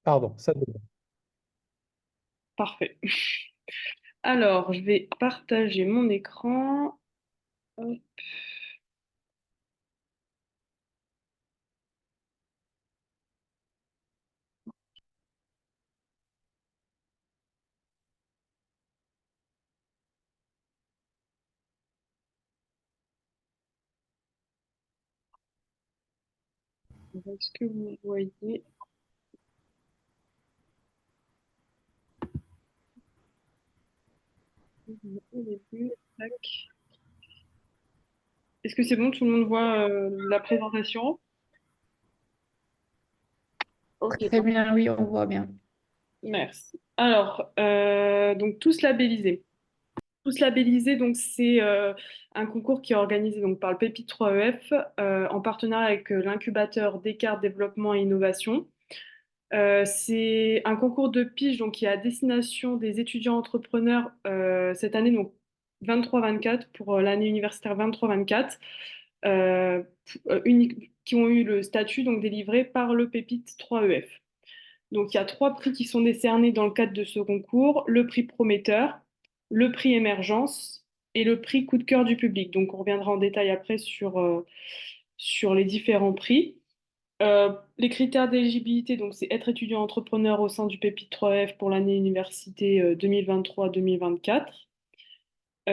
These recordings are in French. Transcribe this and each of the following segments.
Pardon, ça devrait. Parfait. Alors, je vais partager mon écran. Hop. Est-ce que vous voyez au début? Tac. Est-ce que c'est bon? Tout le monde voit la présentation? Ok, Très bien, oui, on voit bien. merci. Alors, donc tous labellisés. Tous labellisés, donc c'est un concours qui est organisé donc par le Pépite 3EF en partenariat avec l'incubateur Descartes Développement et Innovation. C'est un concours de pige donc, qui est à destination des étudiants entrepreneurs cette année, donc 23-24, pour l'année universitaire 23-24, qui ont eu le statut donc, délivré par le Pépite 3EF. Donc il y a trois prix qui sont décernés dans le cadre de ce concours, le prix Prometteur, le prix Émergence et le prix Coup de cœur du public. Donc on reviendra en détail après sur les différents prix. Les critères d'éligibilité, donc c'est être étudiant entrepreneur au sein du PEPIT 3F pour l'année université 2023-2024.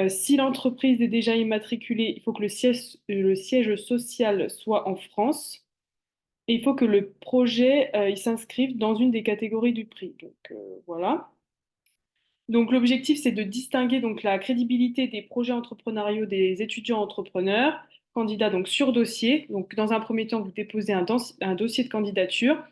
Si l'entreprise est déjà immatriculée, il faut que le siège social soit en France et il faut que le projet il s'inscrive dans une des catégories du prix. Donc voilà. Donc l'objectif, c'est de distinguer donc la crédibilité des projets entrepreneuriaux des étudiants entrepreneurs, candidats donc sur dossier. Donc dans un premier temps, vous déposez un dossier de candidature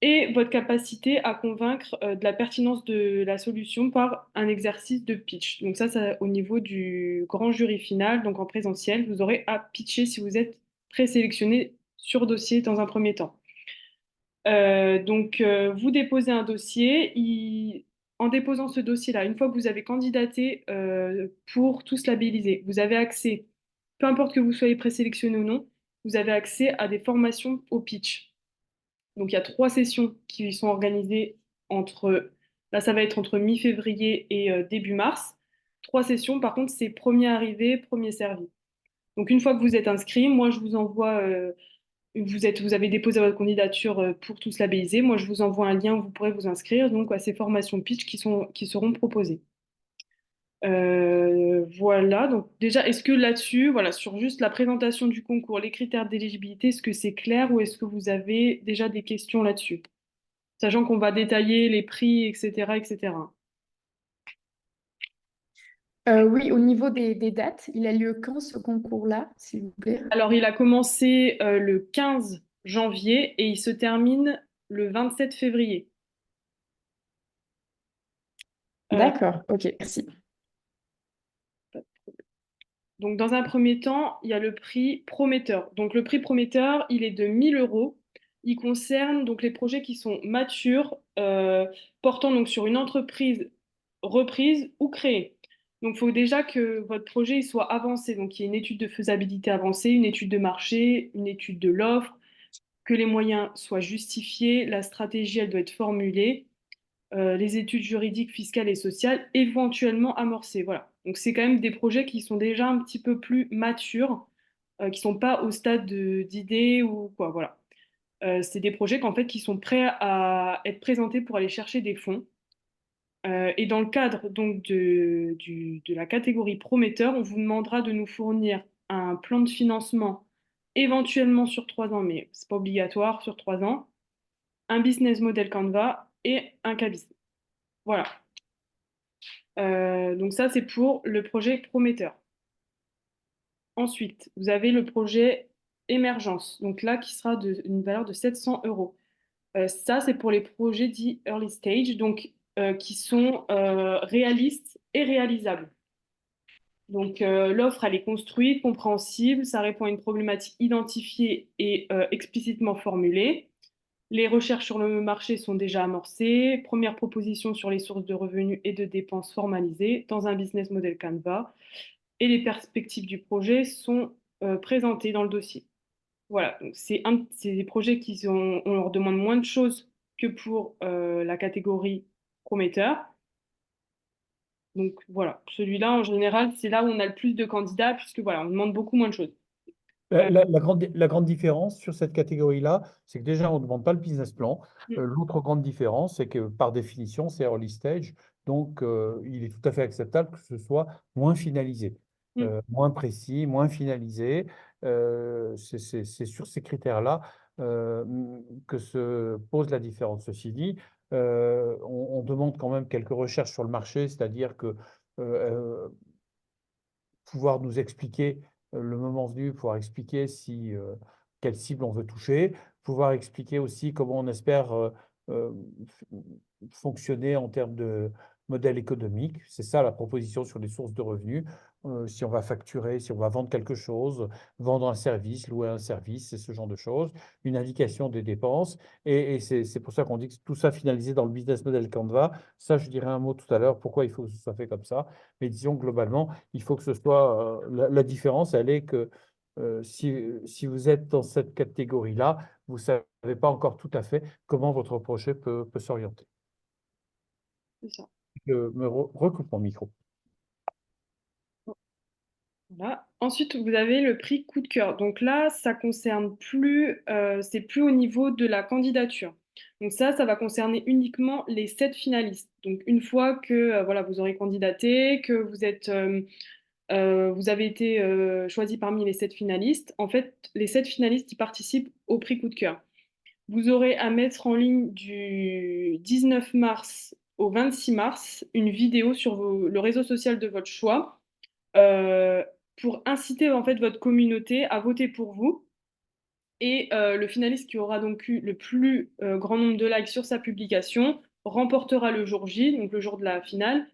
et votre capacité à convaincre de la pertinence de la solution par un exercice de pitch. Donc ça au niveau du grand jury final, donc en présentiel, vous aurez à pitcher si vous êtes présélectionné sur dossier dans un premier temps. Vous déposez un dossier. En déposant ce dossier-là, une fois que vous avez candidaté pour tous labelliser, vous avez accès, peu importe que vous soyez présélectionné ou non, vous avez accès à des formations au pitch. Donc, il y a trois sessions qui sont organisées là, ça va être entre mi-février et début mars. Trois sessions, par contre, c'est premier arrivé, premier servi. Donc, une fois que vous êtes inscrit, moi, je vous envoie vous avez déposé votre candidature pour tous labelliser. Moi, je vous envoie un lien où vous pourrez vous inscrire donc, à ces formations pitch qui seront proposées. Voilà, donc déjà, est-ce que là-dessus, voilà, sur juste la présentation du concours, les critères d'éligibilité, est-ce que c'est clair ou est-ce que vous avez déjà des questions là-dessus? Sachant qu'on va détailler les prix, etc., etc. Oui, au niveau des dates, il a lieu quand ce concours-là, s'il vous plaît? Alors, il a commencé le 15 janvier et il se termine le 27 février. Euh, D'accord, ok, merci. Donc, dans un premier temps, il y a le prix prometteur. Donc, le prix prometteur, il est de 1000 euros. Il concerne donc les projets qui sont matures, portant donc sur une entreprise reprise ou créée. Donc, il faut déjà que votre projet il soit avancé. Donc, il y a une étude de faisabilité avancée, une étude de marché, une étude de l'offre, que les moyens soient justifiés, la stratégie, elle doit être formulée les études juridiques, fiscales et sociales, éventuellement amorcées. Voilà. Donc c'est quand même des projets qui sont déjà un petit peu plus matures, qui sont pas au stade d'idées ou quoi. Voilà. C'est des projets qu'en fait qui sont prêts à être présentés pour aller chercher des fonds. Et dans le cadre donc de la catégorie prometteur, on vous demandera de nous fournir un plan de financement éventuellement sur 3 ans, mais c'est pas obligatoire sur 3 ans, un business model Canva et un cabis. Voilà. Donc ça, c'est pour le projet prometteur. Ensuite, vous avez le projet émergence, donc là, qui sera une valeur de 700 euros. Ça, c'est pour les projets dits early stage, donc qui sont réalistes et réalisables. Donc l'offre, elle est construite, compréhensible, ça répond à une problématique identifiée et explicitement formulée. Les recherches sur le marché sont déjà amorcées. Première proposition sur les sources de revenus et de dépenses formalisées dans un business model Canva. Et les perspectives du projet sont présentées dans le dossier. Voilà, donc c'est des projets on leur demande moins de choses que pour la catégorie prometteur. Donc voilà, celui-là en général, c'est là où on a le plus de candidats puisque voilà, on demande beaucoup moins de choses. Euh, La grande différence sur cette catégorie-là, c'est que déjà, on ne demande pas le business plan. mm, L'autre grande différence, c'est que par définition, c'est early stage. Donc, il est tout à fait acceptable que ce soit moins finalisé, mm, moins précis, moins finalisé. C'est sur ces critères-là que se pose la différence. Ceci dit, on demande quand même quelques recherches sur le marché, c'est-à-dire que euh, pouvoir nous expliquer le moment venu, pouvoir expliquer si, quelle cible on veut toucher, pouvoir expliquer aussi comment on espère euh, f- fonctionner en termes de modèle économique. C'est ça la proposition sur les sources de revenus. Si on va facturer, si on va vendre quelque chose, vendre un service, louer un service, c'est ce genre de choses. Une indication des dépenses. Et c'est pour ça qu'on dit que tout ça finalisé dans le business model Canva. Ça, je dirais un mot tout à l'heure, pourquoi il faut que ce soit fait comme ça. Mais disons globalement, il faut que ce soit la différence, elle est que si vous êtes dans cette catégorie-là, vous ne savez pas encore tout à fait comment votre projet peut s'orienter. c'est ça. Je me recoupe mon micro. Voilà. Ensuite, vous avez le prix coup de cœur. Donc là, ça concerne plus, c'est plus au niveau de la candidature. Donc ça va concerner uniquement les 7 finalistes. Donc une fois que voilà, vous aurez candidaté, que vous avez été choisi parmi les 7 finalistes, en fait, les 7 finalistes, ils participent au prix coup de cœur. Vous aurez à mettre en ligne du 19 mars au 26 mars une vidéo sur le réseau social de votre choix euh, pour inciter en fait votre communauté à voter pour vous. Et le finaliste qui aura donc eu le plus grand nombre de likes sur sa publication remportera le jour J, donc le jour de la finale,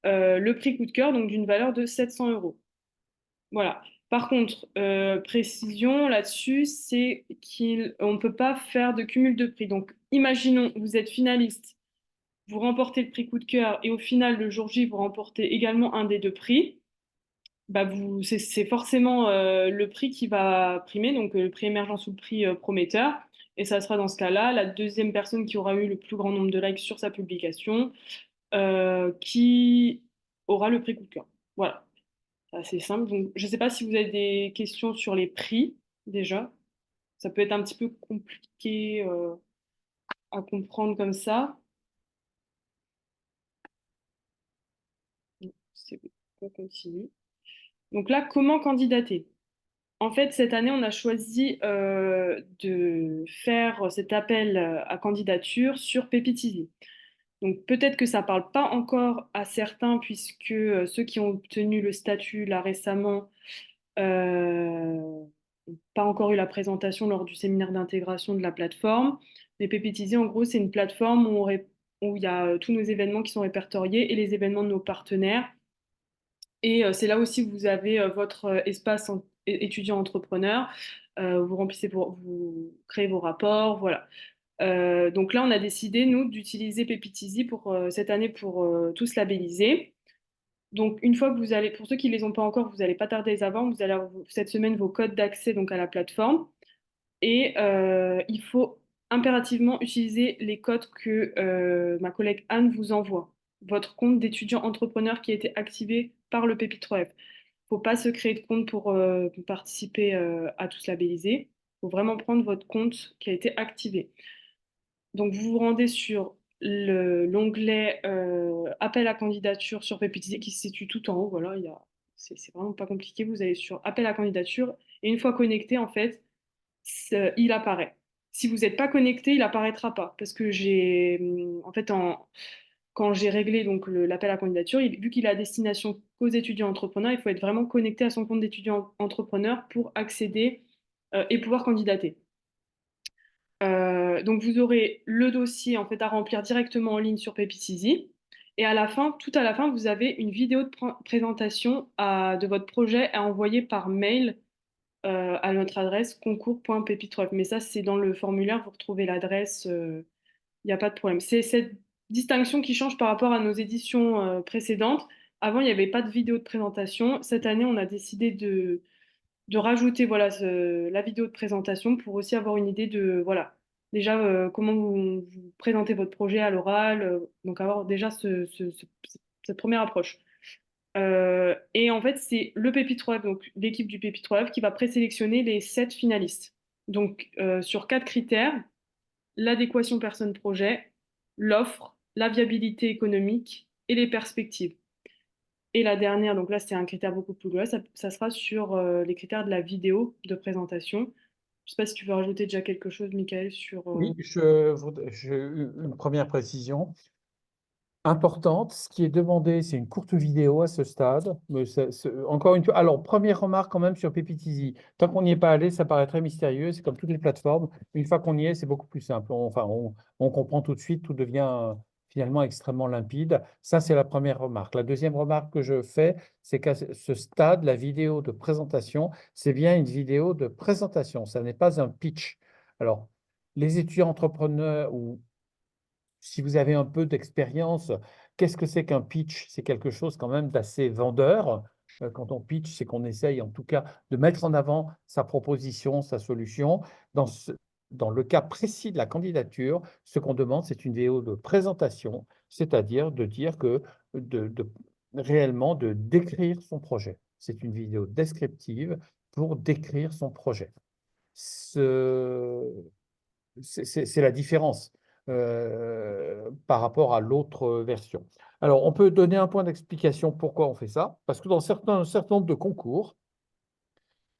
le prix coup de cœur, donc d'une valeur de 700 euros. Voilà. Par contre, précision là-dessus, c'est qu'on ne peut pas faire de cumul de prix. Donc, imaginons, vous êtes finaliste, vous remportez le prix coup de cœur et au final, le jour J, vous remportez également un des 2 prix. Bah c'est forcément le prix qui va primer, donc le prix émergence ou le prix prometteur. Et ça sera dans ce cas-là la deuxième personne qui aura eu le plus grand nombre de likes sur sa publication qui aura le prix coup de cœur. Voilà. C'est assez simple. Donc, je ne sais pas si vous avez des questions sur les prix déjà. Ça peut être un petit peu compliqué à comprendre comme ça. C'est bon. On continue. Donc là, comment candidater? En fait, cette année, on a choisi de faire cet appel à candidature sur Pépitizi. Donc peut-être que ça ne parle pas encore à certains, puisque ceux qui ont obtenu le statut là récemment n'ont pas encore eu la présentation lors du séminaire d'intégration de la plateforme. Mais Pépitizi, en gros, c'est une plateforme où il y a tous nos événements qui sont répertoriés et les événements de nos partenaires. Et c'est là aussi que vous avez votre espace étudiant entrepreneur. Vous remplissez vous créez vos rapports, voilà. Donc là, on a décidé, nous, d'utiliser Pépitizi pour cette année pour tous labelliser. Donc, une fois que vous allez, pour ceux qui ne les ont pas encore, vous n'allez pas tarder à les avoir. Vous allez avoir cette semaine vos codes d'accès donc à la plateforme. Et il faut impérativement utiliser les codes que ma collègue Anne vous envoie. Votre compte d'étudiant entrepreneur qui a été activé par le Pépite 3F. Il ne faut pas se créer de compte pour participer à tous labelliser. Il faut vraiment prendre votre compte qui a été activé. Donc, vous vous rendez sur l'onglet appel à candidature sur Pépitiser qui se situe tout en haut. Voilà, c'est vraiment pas compliqué. Vous allez sur appel à candidature et une fois connecté, en fait, il apparaît. Si vous n'êtes pas connecté, il apparaîtra pas parce que en fait, quand j'ai réglé donc l'appel à candidature, vu qu'il est à destination qu'aux étudiants entrepreneurs, il faut être vraiment connecté à son compte d'étudiant entrepreneur pour accéder et pouvoir candidater. Donc vous aurez le dossier en fait à remplir directement en ligne sur Pépitizi. Et à la fin, tout à la fin, vous avez une vidéo de présentation de votre projet à envoyer par mail à notre adresse concours.pépitref. Mais ça, c'est dans le formulaire, vous retrouvez l'adresse, il n'y a pas de problème. C'est cette distinction qui change par rapport à nos éditions précédentes. Avant, il n'y avait pas de vidéo de présentation. Cette année, on a décidé de rajouter voilà, la vidéo de présentation pour aussi avoir une idée de, voilà, déjà comment vous présentez votre projet à l'oral, donc avoir déjà cette première approche. Et en fait, c'est le Pépite 3F, donc l'équipe du Pépite 3F, qui va présélectionner les 7 finalistes. Donc, sur 4 critères, l'adéquation personne-projet, l'offre, la viabilité économique et les perspectives. Et la dernière, donc là, c'est un critère beaucoup plus global, ça sera sur les critères de la vidéo de présentation. Je ne sais pas si tu veux rajouter déjà quelque chose, Michael, sur... Oui, une première précision importante. Ce qui est demandé, c'est une courte vidéo à ce stade. Mais encore une fois, alors, première remarque quand même sur Pépite Easy. Tant qu'on n'y est pas allé, ça paraît très mystérieux. C'est comme toutes les plateformes. Une fois qu'on y est, c'est beaucoup plus simple. On comprend tout de suite, tout devient finalement extrêmement limpide. Ça, c'est la première remarque. La deuxième remarque que je fais, c'est qu'à ce stade, la vidéo de présentation, c'est bien une vidéo de présentation. Ça n'est pas un pitch. Alors, les étudiants entrepreneurs ou si vous avez un peu d'expérience, qu'est-ce que c'est qu'un pitch? C'est quelque chose quand même d'assez vendeur. Quand on pitch, c'est qu'on essaye en tout cas de mettre en avant sa proposition, sa solution. Dans le cas précis de la candidature, ce qu'on demande, c'est une vidéo de présentation, c'est-à-dire de dire que réellement de décrire son projet. C'est une vidéo descriptive pour décrire son projet. C'est la différence par rapport à l'autre version. Alors, on peut donner un point d'explication pourquoi on fait ça, parce que dans un certain nombre de concours,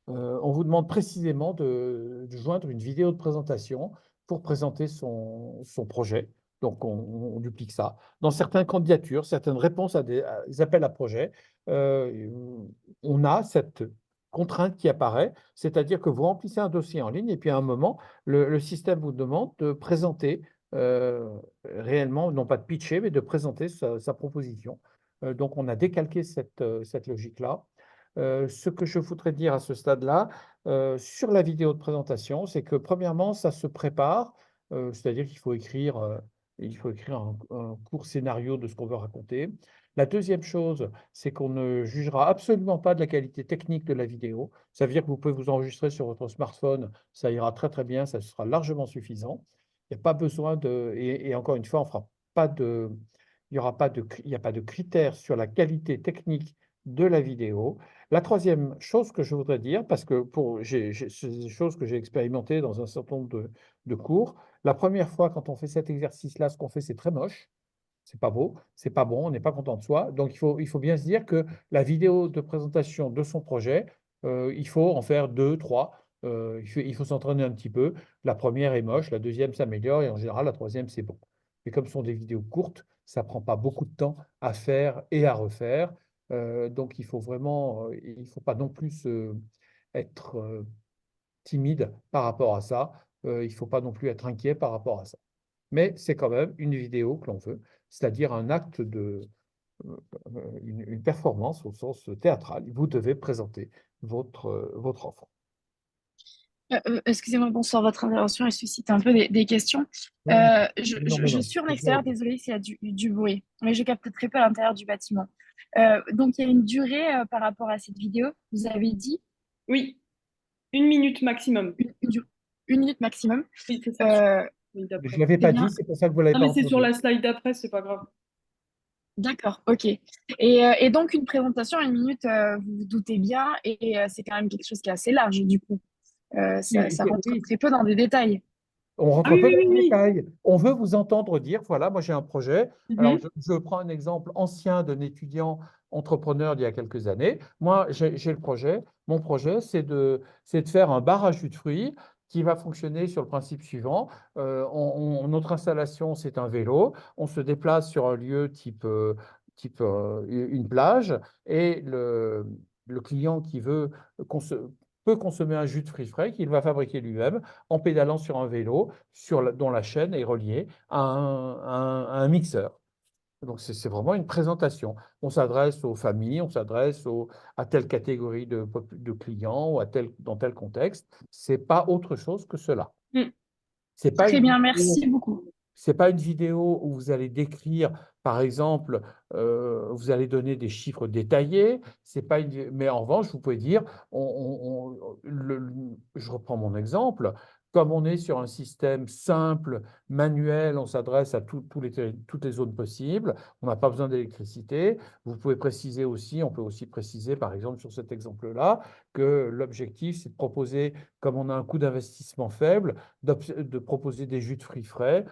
on vous demande précisément de joindre une vidéo de présentation pour présenter son projet. Donc, on duplique ça. Dans certaines candidatures, certaines réponses à des appels à projets, on a cette contrainte qui apparaît, c'est-à-dire que vous remplissez un dossier en ligne et puis à un moment, le système vous demande de présenter réellement, non pas de pitcher, mais de présenter sa proposition. Donc, on a décalqué cette logique-là. Ce que je voudrais dire à ce stade-là, sur la vidéo de présentation, c'est que premièrement, ça se prépare, c'est-à-dire qu'il faut écrire, un court scénario de ce qu'on veut raconter. La deuxième chose, c'est qu'on ne jugera absolument pas de la qualité technique de la vidéo. Ça veut dire que vous pouvez vous enregistrer sur votre smartphone, ça ira très très bien, ça sera largement suffisant. Il n'y a pas besoin de, et encore une fois, on fera pas de, il y aura pas de, il n'y a pas de critères sur la qualité technique de la vidéo. La troisième chose que je voudrais dire, parce que c'est des choses que j'ai expérimentées dans un certain nombre de cours. La première fois, quand on fait cet exercice-là, ce qu'on fait, c'est très moche. C'est pas beau, c'est pas bon, on n'est pas content de soi. Donc, il faut bien se dire que la vidéo de présentation de son projet, il faut en faire deux, trois. Il faut s'entraîner un petit peu. La première est moche, la deuxième s'améliore et en général, la troisième, c'est bon. Mais comme ce sont des vidéos courtes, ça prend pas beaucoup de temps à faire et à refaire. Donc, il faut pas non plus être timide par rapport à ça. Il faut pas non plus être inquiet par rapport à ça. Mais c'est quand même une vidéo que l'on veut, c'est-à-dire un acte une performance au sens théâtral. Vous devez présenter votre offre. Excusez-moi, bonsoir, votre intervention, elle suscite un peu des questions. Oui, non, mais Je non. suis en extérieur, désolée s'il y a du bruit, mais je capte très peu à l'intérieur du bâtiment. Donc, il y a une durée par rapport à cette vidéo, vous avez dit Oui, 1 minute maximum. une, une minute maximum. Oui, c'est ça, sur Euh, la slide Je d'après. ne l'avais c'est pas dit, bien, c'est pour ça que vous ne l'avez Non, pas mais c'est sur entendu. la slide d'après, c'est pas grave. d'accord, ok. Et donc, une présentation, 1 minute, vous vous doutez bien, et c'est quand même quelque chose qui est assez large, du coup. Oui, Ça rentre oui, très peu dans des détails. on Ah rentre oui, peu oui, dans oui, les oui. détails. On veut vous entendre dire, voilà, moi j'ai un projet. Alors, Mhm. je prends un exemple ancien d'un étudiant entrepreneur d'il y a quelques années. Moi, j'ai le projet. Mon projet, c'est de faire un bar à jus de fruits qui va fonctionner sur le principe suivant. Notre installation, c'est un vélo. On se déplace sur un lieu type une plage et le client qui veut peut consommer un jus de fruits frais qu'il va fabriquer lui-même en pédalant sur un vélo dont la chaîne est reliée à un mixeur. Donc, c'est vraiment une présentation. On s'adresse aux familles, on s'adresse à telle catégorie de clients ou dans tel contexte. Ce n'est pas autre chose que cela. Mm. C'est pas Très une bien, vidéo merci beaucoup. c'est pas une vidéo où vous allez décrire, par exemple, vous allez donner des chiffres détaillés. C'est pas mais en revanche, vous pouvez dire, je reprends mon exemple, comme on est sur un système simple, manuel, on s'adresse à toutes les zones possibles. On n'a pas besoin d'électricité. Vous pouvez préciser aussi, on peut aussi préciser, par exemple, sur cet exemple-là, que l'objectif, c'est de proposer, comme on a un coût d'investissement faible, de proposer des jus de fruits frais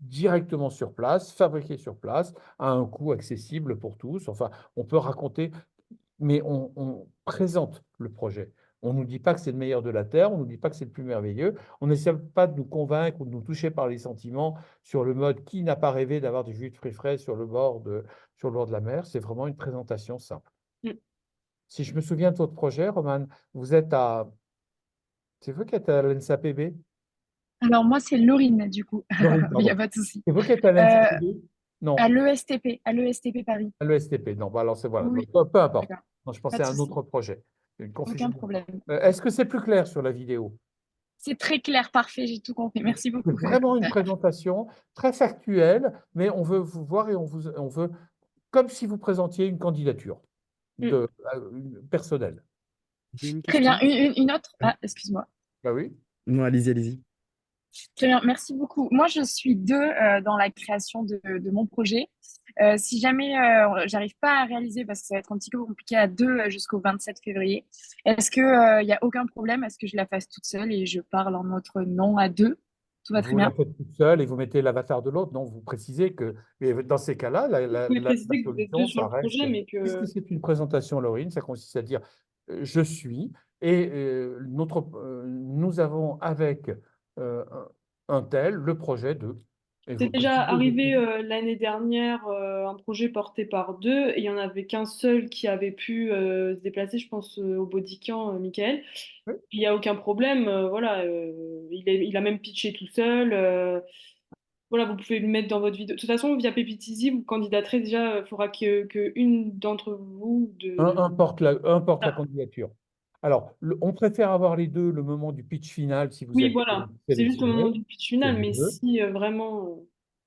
directement sur place, fabriqués sur place, à un coût accessible pour tous. Enfin, on peut raconter, mais on présente le projet. On ne nous dit pas que c'est le meilleur de la Terre, on ne nous dit pas que c'est le plus merveilleux. On n'essaie pas de nous convaincre ou de nous toucher par les sentiments sur le mode qui n'a pas rêvé d'avoir du jus de fruits frais sur le bord de la mer. C'est vraiment une présentation simple. Mm. Si je me souviens de votre projet, Romane, vous êtes à. C'est vous qui êtes à l'ENSAPB? Alors, moi, c'est Laurine, du coup. Laurine, Il n'y a pardon. pas de souci. C'est vous qui êtes à Euh, l'ENSAPB? Non, à l'ESTP Paris. à l'ESTP. Non, bah alors c'est voilà. Oui, Donc, peu importe. d'accord. Non, je Pas pensais de à un souci. autre projet. Une Aucun confusion. problème. Est-ce que c'est plus clair sur la vidéo? C'est très clair, parfait, j'ai tout compris. Merci C'est beaucoup. vraiment une présentation très factuelle, mais on veut vous voir et on veut, comme si vous présentiez une candidature Mm. personnelle. J'ai une Très bien. question. Une autre? Ah, excuse-moi. Bah oui. Non, allez-y, allez-y. Très bien, merci beaucoup. Moi, je suis deux dans la création de mon projet. Si jamais j'arrive pas à réaliser, parce que ça va être un petit peu compliqué à deux jusqu'au 27 février, est-ce que il y a aucun problème? Est-ce que je la fasse toute seule et je parle en notre nom à deux? Tout va très Vous la bien. faites toute seule et vous mettez l'avatar de l'autre. Non, vous précisez que mais dans ces cas-là, Vous pouvez la préciser que vous êtes deux solution, sur ça le projet, reste. mais Puisque que c'est une présentation, Laurine, ça consiste à dire je suis et nous avons avec euh, un tel le projet de. Et c'est vous déjà précisez arrivé l'année dernière, un projet porté par deux, et il n'y en avait qu'un seul qui avait pu se déplacer, je pense, au Bodycamp, Michael. oui. Il n'y a aucun problème, voilà, il a même pitché tout seul. Voilà, vous pouvez le mettre dans votre vidéo. De toute façon, via Pepitizi, vous candidaterez déjà, il faudra que une d'entre vous Importe la candidature. Alors, on préfère avoir les deux le moment du pitch final si vous Oui, êtes voilà, c'est juste au moment sélectionné. du pitch C'est final, mais mieux. si vraiment.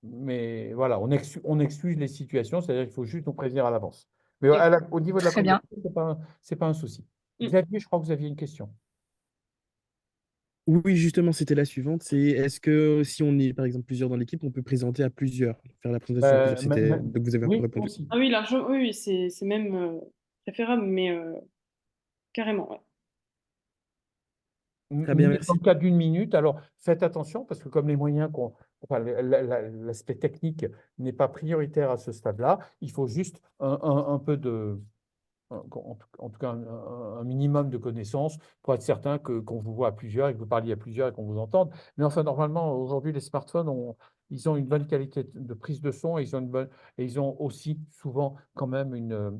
Mais voilà, on exclut les situations, c'est-à-dire qu'il faut juste nous prévenir à l'avance. Mais au niveau de la Très bien. candidature, c'est pas un souci. Mm. Xavier, je crois que vous aviez une question. Oui, justement, c'était la suivante. C'est est-ce que si on est par exemple plusieurs dans l'équipe, on peut présenter à plusieurs, faire la présentation à plusieurs. Donc vous avez un peu Oui, répondu. aussi. Ah oui, largement, oui, oui, c'est même préférable, mais carrément, ouais. Très bien, Mais dans merci. le cas d'une minute, alors faites attention parce que comme les moyens enfin, l'aspect technique n'est pas prioritaire à ce stade-là, il faut juste un peu en tout cas un minimum de connaissances pour être certain qu'on vous voit à plusieurs et que vous parliez à plusieurs et qu'on vous entende. Mais enfin, normalement, aujourd'hui, les smartphones ils ont une bonne qualité de prise de son et ils ont aussi souvent quand même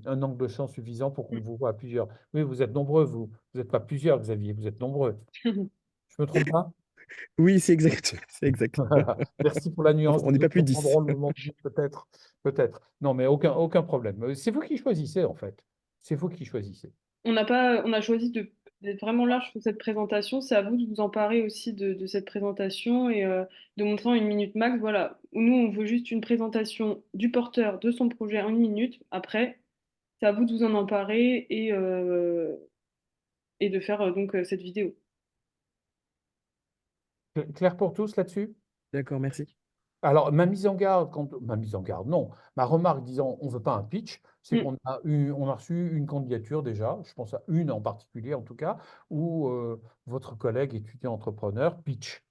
un angle de champ suffisant pour qu'on vous voit à plusieurs. Oui, vous êtes nombreux, vous n'êtes pas plusieurs, Xavier, vous êtes nombreux. Je me trompe pas? Oui, c'est exact. C'est exact. Voilà. Merci pour la nuance. On n'est pas D'autres plus de 10. comprendront le moment venu, peut-être, peut-être. Non, mais aucun problème. C'est vous qui choisissez, en fait. C'est vous qui choisissez. On a choisi d'être vraiment large pour cette présentation. C'est à vous de vous emparer aussi de cette présentation et de montrer en une minute max. Voilà, nous, on veut juste une présentation du porteur de son projet en une minute. Après, c'est à vous de vous en emparer et de faire donc cette vidéo. Clair pour tous là-dessus? D'accord, merci. Alors, ma mise en garde, non. Ma remarque disant on ne veut pas un pitch, c'est Mm. on a reçu une candidature déjà, je pense à une en particulier en tout cas, où votre collègue étudiant entrepreneur pitch.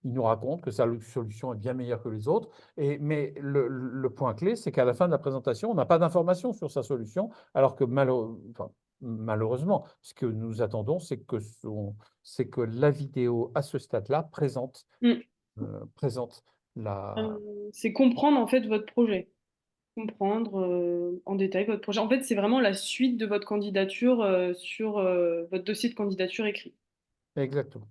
Il nous raconte que sa solution est bien meilleure que les autres. Mais le point clé, c'est qu'à la fin de la présentation, on n'a pas d'informations sur sa solution, alors que malheureusement, ce que nous attendons, c'est que la vidéo à ce stade-là Mm. présente la. C'est comprendre en fait votre projet. Comprendre en détail votre projet. En fait, c'est vraiment la suite de votre candidature sur votre dossier de candidature écrit. Exactement.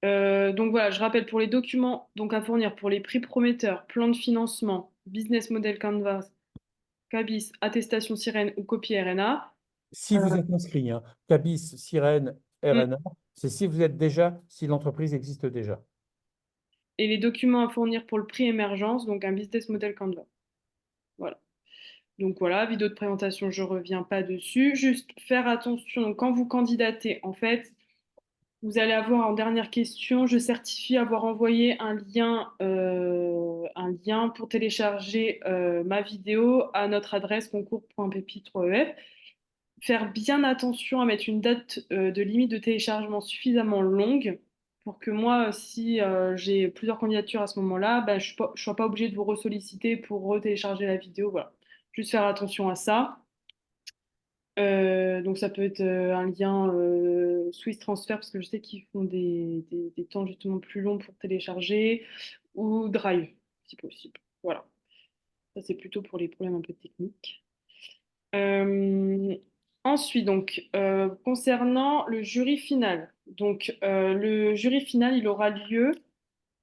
Donc voilà, je rappelle pour les documents donc à fournir pour les prix prometteurs, plan de financement, business model Canvas, CABIS, attestation sirène ou copie RNA. Si vous êtes inscrit, hein, CABIS, Sirène, Mm. RNA, c'est si l'entreprise existe déjà. Et les documents à fournir pour le prix émergence, donc un business model Canvas. Voilà. Donc voilà, vidéo de présentation, je reviens pas dessus. Juste faire attention, donc quand vous candidatez, en fait, Vous allez avoir en dernière question, je certifie avoir envoyé un lien pour télécharger ma vidéo à notre adresse concours.pépite3ef. Faire bien attention à mettre une date de limite de téléchargement suffisamment longue pour que moi, si j'ai plusieurs candidatures à ce moment-là, bah, je ne sois pas obligée de vous ressolliciter pour retélécharger la vidéo. Voilà. Juste faire attention à ça. Donc ça peut être un lien Swiss Transfer parce que je sais qu'ils font des temps justement plus longs pour télécharger ou Drive si possible. Voilà, ça c'est plutôt pour les problèmes un peu techniques. Euh, Ensuite, donc, concernant le jury final, donc le jury final, il aura lieu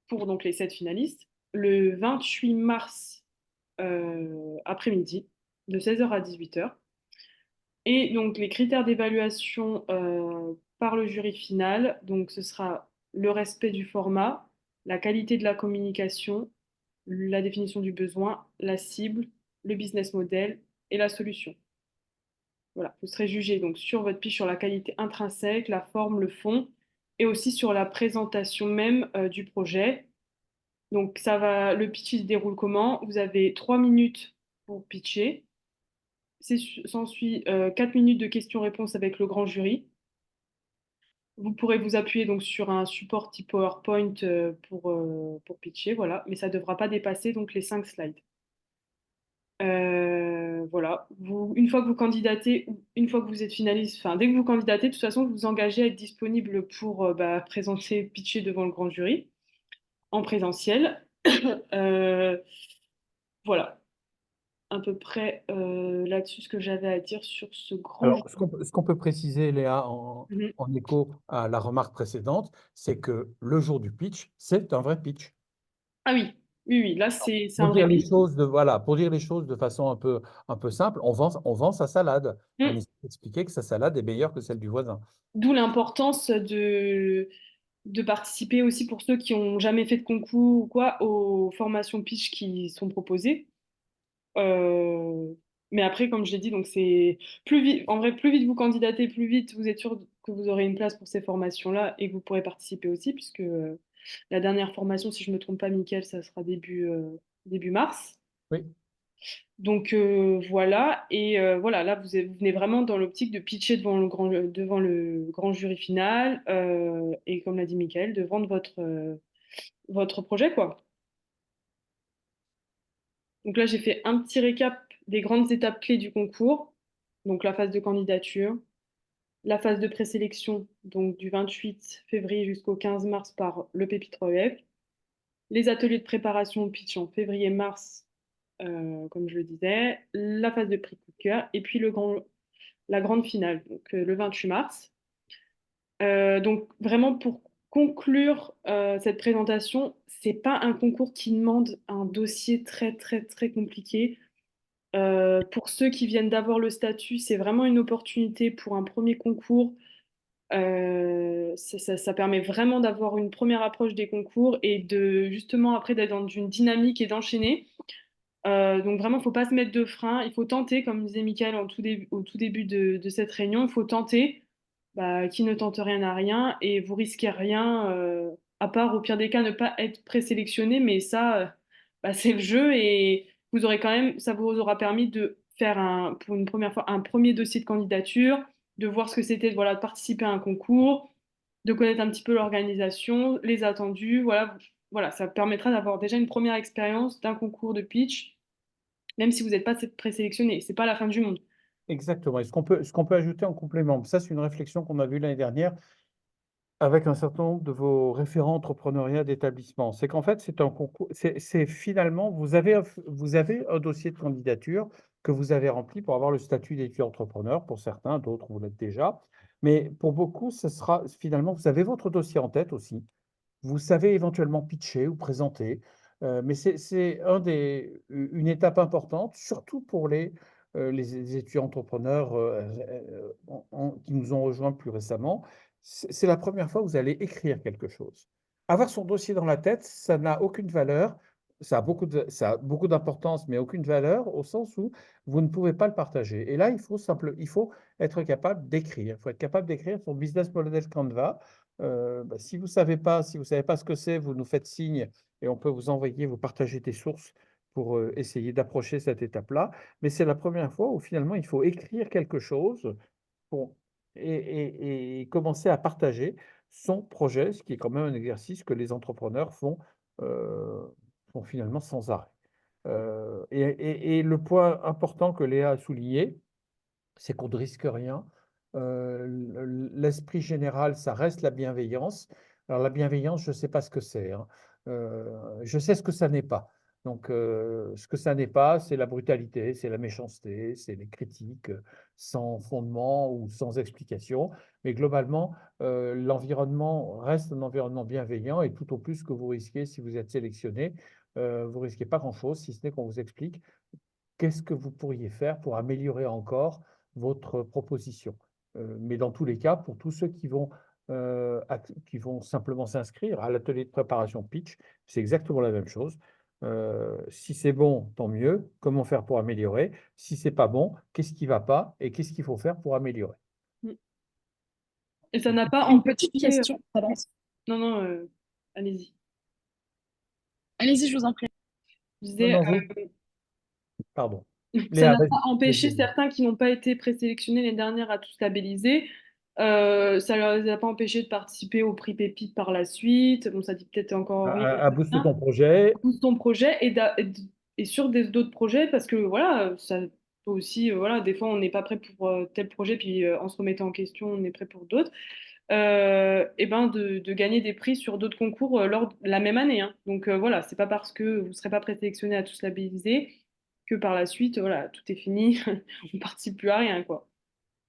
pour donc les 7 finalistes le 28 mars après-midi, de 16h à 18h. Et donc les critères d'évaluation par le jury final, donc ce sera le respect du format, la qualité de la communication, la définition du besoin, la cible, le business model et la solution. Voilà, vous serez jugé donc sur votre pitch, sur la qualité intrinsèque, la forme, le fond, et aussi sur la présentation même du projet. Donc le pitch il se déroule comment? Vous avez 3 minutes pour pitcher. S'ensuit 4 minutes de questions-réponses avec le grand jury. Vous pourrez vous appuyer donc sur un support type PowerPoint pour pitcher, voilà, mais ça ne devra pas dépasser donc les 5 slides. Voilà. Une fois que vous candidatez, une fois que vous êtes finaliste, enfin dès que vous candidatez, de toute façon, vous vous engagez à être disponible pour présenter, pitcher devant le grand jury en présentiel. Euh, voilà, à peu près là-dessus ce que j'avais à dire sur ce grand Alors, jury. ce qu'on peut préciser, Léa, Mhm. en écho à la remarque précédente, c'est que le jour du pitch, c'est un vrai pitch. Ah oui, oui, oui, là c'est Pour un vrai dire les pitch. choses pour dire les choses de façon un peu simple, on vend sa salade. On Mm. essaie d'expliquer que sa salade est meilleure que celle du voisin. D'où l'importance de participer aussi pour ceux qui n'ont jamais fait de concours ou quoi aux formations pitch qui sont proposées. Euh, mais après, comme je l'ai dit, donc c'est plus vite, en vrai, plus vite vous candidatez, plus vite vous êtes sûr que vous aurez une place pour ces formations-là et que vous pourrez participer aussi, puisque la dernière formation, si je ne me trompe pas, Mickaël, ça sera début mars. Oui, Donc voilà, et voilà, là vous venez vraiment dans l'optique de pitcher devant le grand jury final, et comme l'a dit Mickaël, de vendre votre projet, quoi. Donc là, j'ai fait un petit récap des grandes étapes clés du concours. Donc la phase de candidature, la phase de présélection, donc du 28 février jusqu'au 15 mars par le Pépite3ef, les ateliers de préparation au pitch en février-mars, comme je le disais, la phase de prix coup de cœur, et puis la grande finale, donc le 28 mars. Donc vraiment pour conclure cette présentation, c'est pas un concours qui demande un dossier très très très compliqué. Pour ceux qui viennent d'avoir le statut, c'est vraiment une opportunité pour un premier concours. Ça permet vraiment d'avoir une première approche des concours et de justement après d'être dans une dynamique et d'enchaîner. Donc vraiment, il ne faut pas se mettre de frein. Il faut tenter, comme disait Mickaël au tout début de cette réunion, il faut tenter. Bah, qui ne tente rien n'a rien et vous risquez rien, à part au pire des cas ne pas être présélectionné. Mais ça, bah, c'est le jeu et vous aurez quand même, ça vous aura permis de faire pour une première fois un premier dossier de candidature, de voir ce que c'était voilà, de participer à un concours, de connaître un petit peu l'organisation, les attendus. Voilà, voilà, ça permettra d'avoir déjà une première expérience d'un concours de pitch même si vous n'êtes pas présélectionné. C'est pas la fin du monde. exactement. Et ce qu'on peut ajouter en complément, ça c'est une réflexion qu'on a vue l'année dernière avec un certain nombre de vos référents entrepreneuriat d'établissement, c'est qu'en fait, c'est un concours, c'est finalement, vous avez un dossier de candidature que vous avez rempli pour avoir le statut d'étudiant entrepreneur. Pour certains, d'autres, vous l'êtes déjà. Mais pour beaucoup, ce sera finalement, vous avez votre dossier en tête aussi. Vous savez éventuellement pitcher ou présenter, mais c'est une étape importante, surtout pour les étudiants entrepreneurs qui nous ont rejoints plus récemment. C'est la première fois que vous allez écrire quelque chose. Avoir son dossier dans la tête, ça n'a aucune valeur. Ça a beaucoup d'importance, mais aucune valeur au sens où vous ne pouvez pas le partager. Et là, il faut être capable d'écrire. Il faut être capable d'écrire son business model Canva Si vous savez pas ce que c'est, vous nous faites signe et on peut vous partager des sources pour essayer d'approcher cette étape-là. Mais c'est la première fois où finalement il faut écrire quelque chose pour, et commencer à partager son projet, ce qui est quand même un exercice que les entrepreneurs euh, font finalement sans arrêt. Et le point important que Léa a souligné, c'est qu'on ne risque rien. L'esprit général, ça reste la bienveillance. Alors la bienveillance, je ne sais pas ce que c'est, hein. Je sais ce que ça n'est pas. Donc, ce que ça n'est pas, c'est la brutalité, c'est la méchanceté, c'est les critiques sans fondement ou sans explication. Mais globalement, l'environnement reste un environnement bienveillant et tout au plus que vous risquez, si vous êtes sélectionné, vous risquez pas grand-chose, si ce n'est qu'on vous explique qu'est-ce que vous pourriez faire pour améliorer encore votre proposition. Mais dans tous les cas, pour tous ceux qui vont simplement s'inscrire à l'atelier de préparation pitch, c'est exactement la même chose. Si c'est bon, tant mieux. Comment faire pour améliorer? Si c'est pas bon, qu'est-ce qui va pas et qu'est-ce qu'il faut faire pour améliorer? Et ça n'a pas Une petite empêché. question. Pardon. Non, non, allez-y. Allez-y, je vous en prie. Je Non, disais, non, pardon. ça Léa, n'a vas-y, pas empêché vas-y. certains qui n'ont pas été présélectionnés l'année dernière à tous labelliser. Ça ne les a pas empêchés de participer au prix Pépite par la suite. Bon, ça dit peut-être encore rien À booster ton projet. pour ton projet et sur d'autres projets parce que voilà, ça peut aussi, voilà, des fois on n'est pas prêt pour tel projet, puis en se remettant en question, on est prêt pour d'autres. Et ben de gagner des prix sur d'autres concours lors de la même année, hein. Donc voilà, c'est pas parce que vous ne serez pas présélectionné à tous labelliser que par la suite, voilà, tout est fini, on ne participe plus à rien, quoi.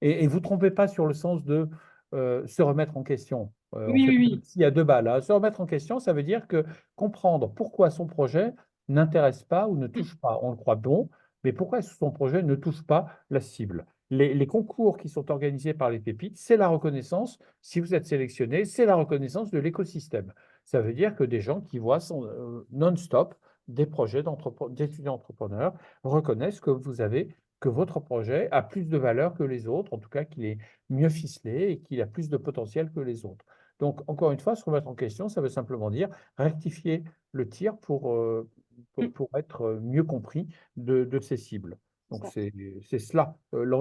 Et vous ne trompez pas sur le sens de se remettre en question. On Oui, fait oui, pas oui. il y a deux balles, hein. Se remettre en question, ça veut dire que comprendre pourquoi son projet n'intéresse pas ou ne touche pas. On le croit bon, mais pourquoi son projet ne touche pas la cible. Les concours qui sont organisés par les pépites, c'est la reconnaissance, si vous êtes sélectionné, c'est la reconnaissance de l'écosystème. Ça veut dire que des gens qui voient non-stop des projets d'étudiants entrepreneurs reconnaissent que votre projet a plus de valeur que les autres, en tout cas qu'il est mieux ficelé et qu'il a plus de potentiel que les autres. Donc, encore une fois, se remettre en question, ça veut simplement dire rectifier le tir pour être mieux compris de ces cibles. Donc, Ça. c'est cela.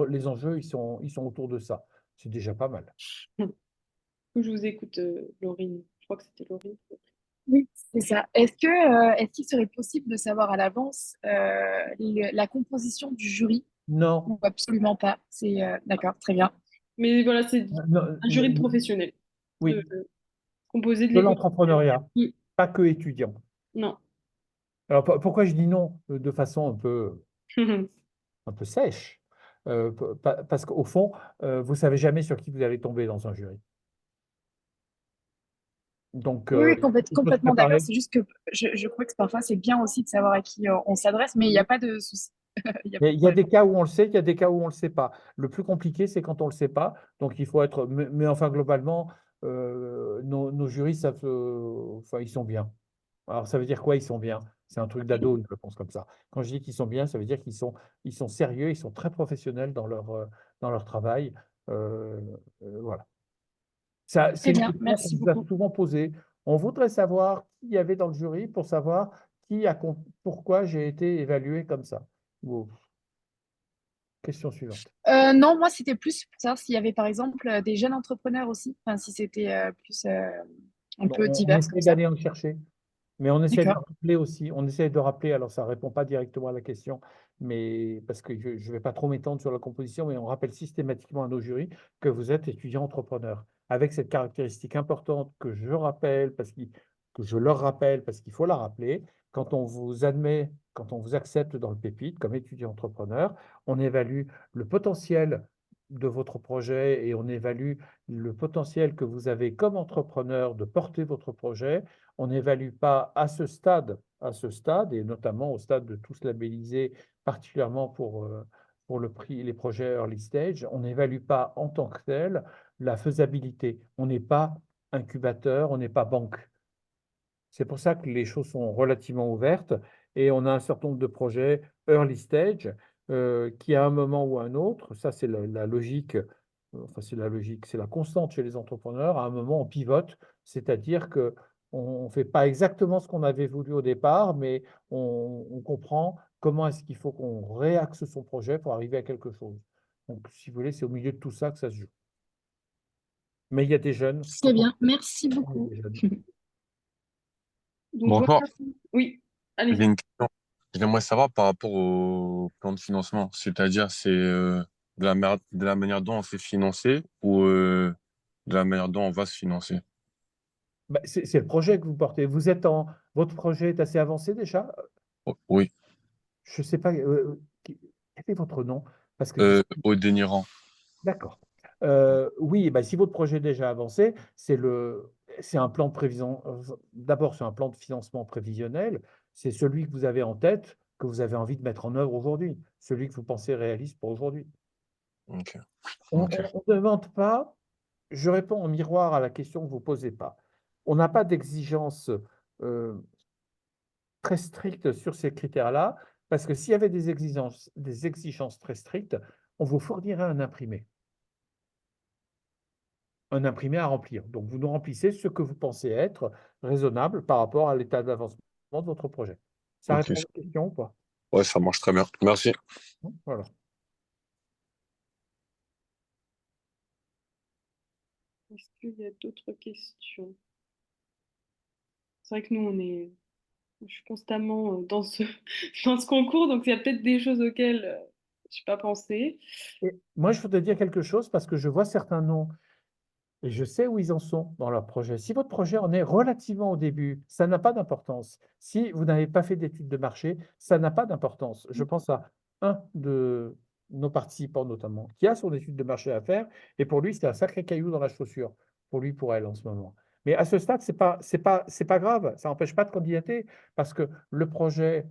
Les enjeux, ils sont autour de ça. C'est déjà pas mal. Je vous écoute, Laurine. Je crois que c'était Laurine. Oui, c'est ça. Est-ce qu'il serait possible de savoir à l'avance la composition du jury Non, ou absolument pas? C'est d'accord, très bien. Mais voilà, c'est non, un jury de professionnels, oui, composé de de l'écosystème. l'entrepreneuriat, Oui. pas que étudiants. Non. Alors, pourquoi je dis non de façon un peu sèche? Parce qu'au fond, vous savez jamais sur qui vous allez tomber dans un jury. Donc, Oui, oui, il faut se complètement d'accord. préparer. C'est juste que je crois que parfois c'est bien aussi de savoir à qui on s'adresse, mais il n'y a pas de souci. Il y a pas Mais de il y a problème. des cas où on le sait, il y a des cas où on ne le sait pas. Le plus compliqué, c'est quand on ne le sait pas. Donc, il faut être. Mais enfin, globalement, nos jurys, enfin, ils sont bien. Alors, ça veut dire quoi, ils sont bien? C'est un truc d'ado, une réponse comme ça. Quand je dis qu'ils sont bien, ça veut dire ils sont sérieux, ils sont très professionnels dans leur travail. Euh, voilà. C'est Très une bien, question qu'on merci nous a beaucoup. souvent posée. On voudrait savoir qui y avait dans le jury pour savoir pourquoi j'ai été évalué comme ça. Bon, question suivante. Non, moi c'était plus pour savoir s'il y avait par exemple des jeunes entrepreneurs aussi, enfin si c'était plus un Bon, peu on divers comme essaie ça. d'aller en chercher, mais on essaie de D'accord. rappeler aussi. On essaie de rappeler, alors ça ne répond pas directement à la question, mais parce que je ne vais pas trop m'étendre sur la composition, mais on rappelle systématiquement à nos jurys que vous êtes étudiant entrepreneur, avec cette caractéristique importante que je rappelle, que je leur rappelle, parce qu'il faut la rappeler. Quand on vous admet, quand on vous accepte dans le Pépite comme étudiant entrepreneur, on évalue le potentiel de votre projet et on évalue le potentiel que vous avez comme entrepreneur de porter votre projet. On n'évalue pas à ce stade, et notamment au stade de tous labellisés, particulièrement pour le prix, les projets early stage, on n'évalue pas en tant que tel la faisabilité. On n'est pas incubateur, on n'est pas banque. C'est pour ça que les choses sont relativement ouvertes et on a un certain nombre de projets early stage qui, à un moment ou à un autre, ça c'est la logique enfin c'est la logique, c'est la constante chez les entrepreneurs, à un moment on pivote, c'est-à-dire que on ne fait pas exactement ce qu'on avait voulu au départ, mais on comprend comment est-ce qu'il faut qu'on réaxe son projet pour arriver à quelque chose. Donc, si vous voulez, c'est au milieu de tout ça que ça se joue. Mais il y a des jeunes, Très quand on bien, merci il y a beaucoup. des jeunes. Donc Bonsoir, voilà. Oui, j'ai allez-y. une question. J'aimerais savoir par rapport au plan de financement, c'est-à-dire c'est de la manière dont on s'est financé ou de la manière dont on va se financer. Bah, c'est le projet que vous portez. Votre projet est assez avancé déjà? Oh, oui, Je ne sais pas, quel est votre nom? Parce que au dénigrant. d'accord. Oui, bah, si votre projet est déjà avancé, c'est un plan de prévision. D'abord, c'est un plan de financement prévisionnel. C'est celui que vous avez en tête, que vous avez envie de mettre en œuvre aujourd'hui, celui que vous pensez réaliste pour aujourd'hui. Ok, On ok, ne demande pas, je réponds en miroir à la question que vous ne posez pas. On n'a pas d'exigence très stricte sur ces critères-là, parce que s'il y avait des exigences très strictes, on vous fournirait un imprimé à remplir. Donc, vous nous remplissez ce que vous pensez être raisonnable par rapport à l'état d'avancement de votre projet. Ça ok. répond à votre question ou pas? Ouais, ça marche très bien. Merci. Voilà. Est-ce qu'il y a d'autres questions? C'est vrai que nous, je suis constamment dans dans ce concours, donc il y a peut-être des choses auxquelles je n'ai pas pensé. Et moi, je voudrais dire quelque chose parce que je vois certains noms et je sais où ils en sont dans leur projet. Si votre projet en est relativement au début, ça n'a pas d'importance. Si vous n'avez pas fait d'études de marché, ça n'a pas d'importance. Je pense à un de nos participants notamment, qui a son étude de marché à faire, et pour lui, c'est un sacré caillou dans la chaussure, pour lui, pour elle en ce moment. Mais à ce stade, c'est pas grave, ça n'empêche pas de candidater, parce que le projet,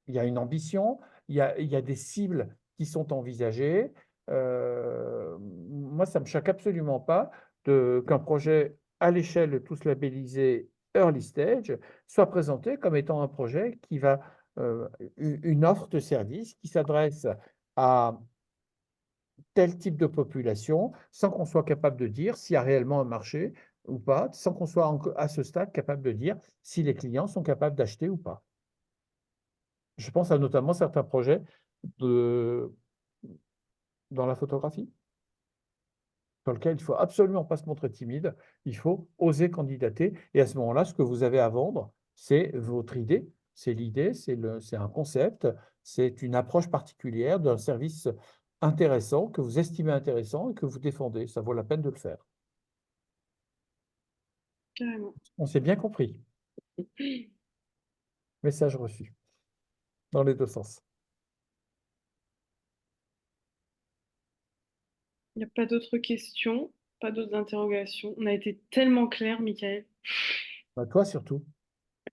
il y a une ambition, il y a des cibles qui sont envisagées. Moi, ça ne me choque absolument pas qu'un projet à l'échelle tous labellisé early stage soit présenté comme étant un projet qui va une offre de service qui s'adresse à tel type de population sans qu'on soit capable de dire s'il y a réellement un marché ou pas, sans qu'on soit à ce stade capable de dire si les clients sont capables d'acheter ou pas. Je pense à notamment certains projets de, dans la photographie, dans lequel il ne faut absolument pas se montrer timide, il faut oser candidater. Et à ce moment-là, ce que vous avez à vendre, c'est votre idée, c'est l'idée, c'est un concept, c'est une approche particulière d'un service intéressant, que vous estimez intéressant et que vous défendez. Ça vaut la peine de le faire. Carrément. On s'est bien compris. Message reçu, dans les deux sens. Il n'y a pas d'autres questions, pas d'autres interrogations. On a été tellement clair, Michael. Bah, toi surtout.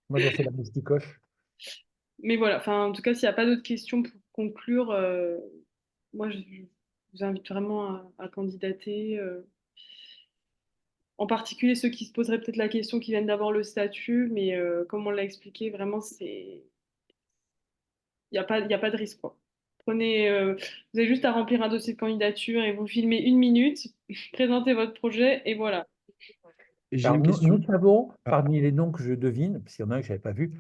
Moi, j'ai fait la mousticoche. Mais voilà, enfin, en tout cas, s'il n'y a pas d'autres questions pour conclure, moi, je vous invite vraiment à candidater. En particulier ceux qui se poseraient peut-être la question, qui viennent d'avoir le statut, mais comme on l'a expliqué, vraiment, il y a pas de risque, quoi. Prenez, vous avez juste à remplir un dossier de candidature et vous filmez 1 minute, présentez votre projet et voilà. J'ai Alors, une nous question. savons, Ah, parmi les noms que je devine, parce qu'il y en a un que je n'avais pas vu,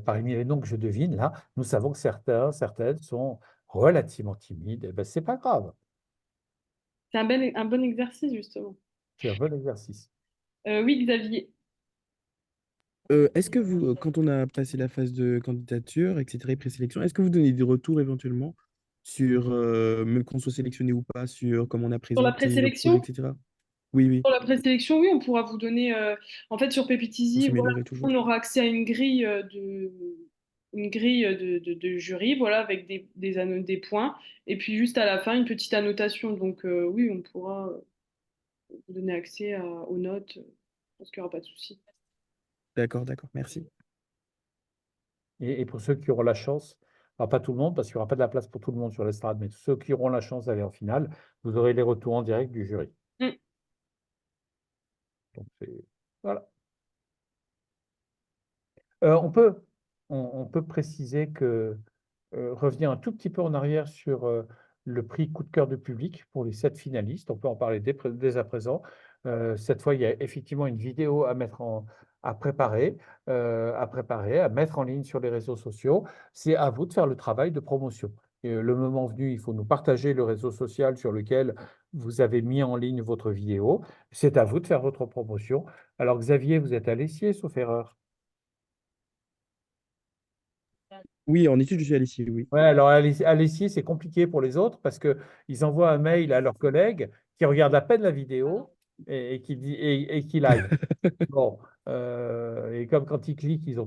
parmi les noms que je devine, là, nous savons que certaines sont relativement timides. Eh ben, ce n'est pas grave, C'est un bon exercice, justement. c'est un bon exercice. Oui, Xavier. est-ce que vous, quand on a passé la phase de candidature, etc., et présélection, est-ce que vous donnez des retours éventuellement sur, même qu'on soit sélectionné ou pas, sur comment on a Sur la présenté le projet, présélection, etc.? Oui, oui, Sur la présélection, oui, on pourra vous donner. En fait, sur Pépite pour Easy, voilà, s'améliorer toujours. on aura accès à une grille de jury, voilà, avec des points. Et puis juste à la fin, une petite annotation. Donc oui, on pourra vous donner accès aux notes. Je pense qu'il n'y aura pas de souci. D'accord, d'accord, merci. Et pour ceux qui auront la chance, alors pas tout le monde, parce qu'il n'y aura pas de la place pour tout le monde sur l'estrade, mais ceux qui auront la chance d'aller en finale, vous aurez les retours en direct du jury. Mm. Donc, voilà. On peut préciser que, revenir un tout petit peu en arrière sur le prix coup de cœur du public pour les 7 finalistes. On peut en parler dès à présent. Cette fois, il y a effectivement une vidéo à préparer, à mettre en ligne sur les réseaux sociaux. C'est à vous de faire le travail de promotion. Et le moment venu, il faut nous partager le réseau social sur lequel vous avez mis en ligne votre vidéo. C'est à vous de faire votre promotion. Alors, Xavier, vous êtes à l'essier, sauf erreur. Oui, en études, je suis à l'ICI, oui. Ouais, alors à l'essier, c'est compliqué pour les autres parce qu'ils envoient un mail à leurs collègues qui regardent à peine la vidéo et qui like. Bon, et comme quand ils cliquent, ils ont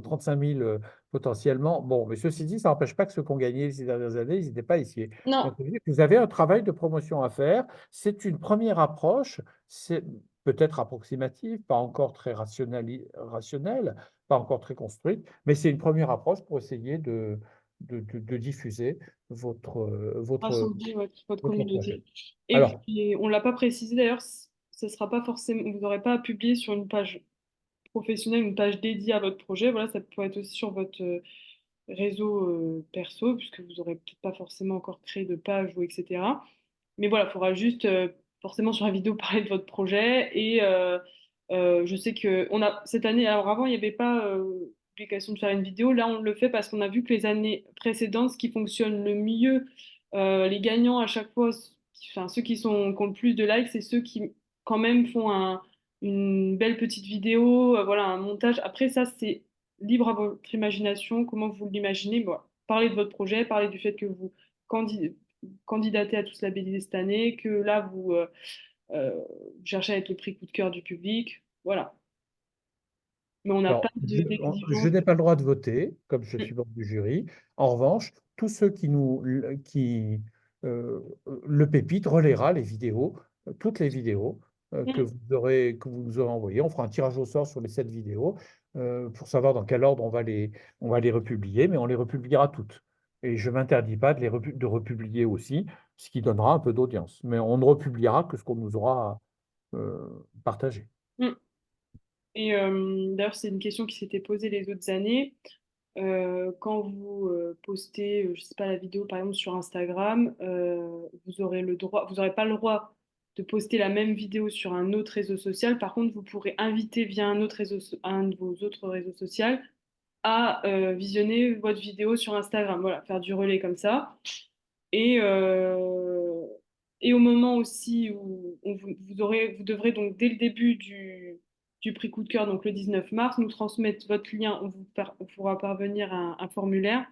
35 000 potentiellement. Bon, mais ceci dit, ça n'empêche pas que ceux qui ont gagné ces dernières années, ils n'étaient pas ici. Non, Donc, ça veut dire que vous avez un travail de promotion à faire. C'est une première approche, c'est peut-être approximative, pas encore très rationnelle, pas encore très construite, mais c'est une première approche pour essayer de diffuser votre rassembler votre projet. communauté. Et Alors, puis, on ne l'a pas précisé d'ailleurs, ce sera pas forcément, vous n'aurez pas à publier sur une page professionnelle, une page dédiée à votre projet. Voilà, ça peut être aussi sur votre réseau perso, puisque vous n'aurez peut-être pas forcément encore créé de page ou etc. Mais voilà, il faudra juste forcément sur la vidéo parler de votre projet. Et je sais que cette année, alors avant, il n'y avait pas l'obligation de faire une vidéo. Là, on le fait parce qu'on a vu que les années précédentes, ce qui fonctionne le mieux, les gagnants à chaque fois, enfin, ceux qui ont le plus de likes, c'est ceux qui quand même font une belle petite vidéo, voilà, un montage. Après, ça, c'est libre à votre imagination, comment vous l'imaginez. Bon, parlez de votre projet, parlez du fait que vous candidatez à tous labellisés cette année, que là, vous cherchez à être le prix coup de cœur du public. Voilà. Mais on n'a pas alors, je d'exigence. n'ai pas le droit de voter, comme je suis membre du jury. En revanche, tous ceux euh, le Pépite relaiera les vidéos, toutes les vidéos que vous nous aurez envoyées. On fera un tirage au sort sur les 7 vidéos pour savoir dans quel ordre on va les republier, mais on les republiera toutes. Et je ne m'interdis pas de republier aussi, ce qui donnera un peu d'audience. Mais on ne republiera que ce qu'on nous aura partagé. Mm. Et d'ailleurs, c'est une question qui s'était posée les autres années. Quand vous postez, je sais pas, la vidéo par exemple sur Instagram, vous n'aurez pas le droit de poster la même vidéo sur un autre réseau social. Par contre, vous pourrez inviter via un de vos autres réseaux sociaux à visionner votre vidéo sur Instagram. Voilà, faire du relais comme ça. Et, euh, et au moment aussi où vous devrez donc dès le début du prix coup de cœur, donc le 19 mars, nous transmettre votre lien. On fera parvenir un formulaire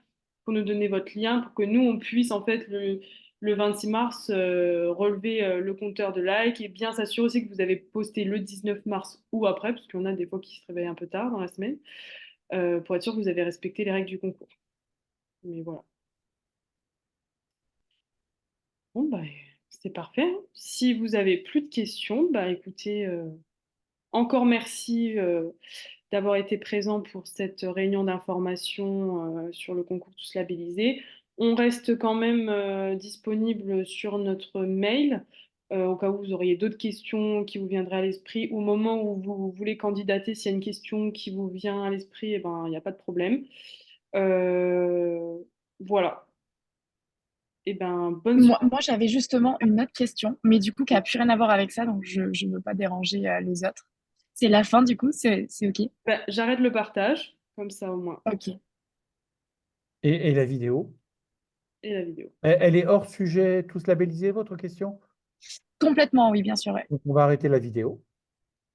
pour nous donner votre lien pour que nous, on puisse en fait le 26 mars relever le compteur de likes et bien s'assurer aussi que vous avez posté le 19 mars ou après, parce qu'on a des fois qui se réveillent un peu tard dans la semaine, pour être sûr que vous avez respecté les règles du concours. Mais voilà. Bon, bah, c'est parfait, hein. Si vous avez plus de questions, bah, écoutez, encore merci d'avoir été présent pour cette réunion d'information sur le concours Tous Labellisés. On reste quand même disponible sur notre mail au cas où vous auriez d'autres questions qui vous viendraient à l'esprit. Au moment où vous voulez candidater, s'il y a une question qui vous vient à l'esprit, eh ben, il n'y a pas de problème. Euh, voilà. Eh ben, bonne soirée. Moi, j'avais justement une autre question, mais du coup, qui n'a plus rien à voir avec ça, donc je ne veux pas déranger les autres. C'est la fin, du coup, c'est OK. Ben, j'arrête le partage, comme ça au moins, OK. Et la vidéo? et la vidéo. Elle est hors sujet, tous labellisés, votre question? Complètement, oui, bien sûr. Ouais. Donc, on va arrêter la vidéo.